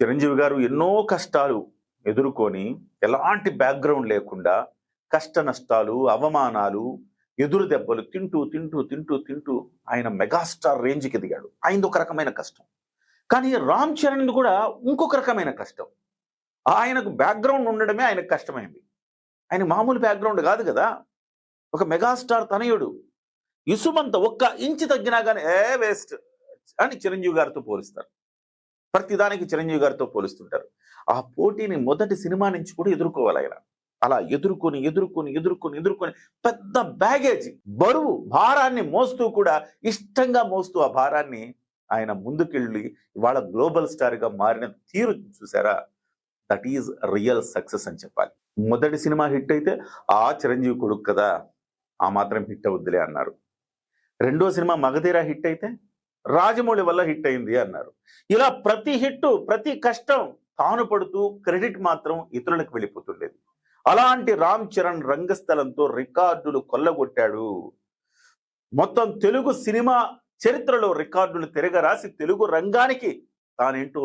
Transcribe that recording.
చిరంజీవి గారు ఎన్నో కష్టాలు ఎదుర్కొని ఎలాంటి బ్యాక్గ్రౌండ్ లేకుండా కష్ట నష్టాలు, అవమానాలు, ఎదురు దెబ్బలు తింటూ తింటూ తింటూ తింటూ ఆయన మెగాస్టార్ రేంజ్‌కి ఎదిగాడు. ఆయనది ఒక రకమైన కష్టం. కానీ రామ్ చరణ్‌ది కూడా ఇంకొక రకమైన కష్టం. ఆయనకు బ్యాక్గ్రౌండ్ ఉండడమే ఆయనకు కష్టమైంది. ఆయన మామూలు బ్యాక్గ్రౌండ్ కాదు కదా! ఒక మెగాస్టార్ తనయుడు. ఇసుమంత ఒక్క ఇంచు తగ్గినా గాని వేస్ట్ అని చిరంజీవి గారితో పోలుస్తారు. ప్రతిదానికి చిరంజీవి గారితో పోలుస్తుంటారు. ఆ పోటీని మొదటి సినిమా నుంచి కూడా ఎదుర్కోవాలి ఆయన. అలా ఎదుర్కొని పెద్ద బ్యాగేజ్, బరువు, భారాన్ని మోస్తూ కూడా ఇష్టంగా మోస్తూ ఆ భారాన్ని ఆయన ముందుకెళ్ళి ఇవాళ గ్లోబల్ స్టార్‌గా మారిన తీరు చూసారా? దట్ ఈజ్ రియల్ సక్సెస్ అని చెప్పాలి. మొదటి సినిమా హిట్ అయితే చిరంజీవి కొడుకు కదా! ఆ మాత్రం హిట్ అవుద్దిలే అన్నారు. రెండో సినిమా మగధీర హిట్ అయితే రాజమౌళి వల్ల హిట్ అయింది అన్నారు. ఇలా ప్రతి హిట్, ప్రతి కష్టం తాను పడుతూ క్రెడిట్ మాత్రం ఇతరులకు వెళ్ళిపోతుండేది. అలాంటి రామ్ చరణ్ రంగస్థలంతో రికార్డులు కొల్లగొట్టాడు. మొత్తం తెలుగు సినిమా చరిత్రలో రికార్డులు తిరగరాసి తెలుగు రంగానికి తానేంటో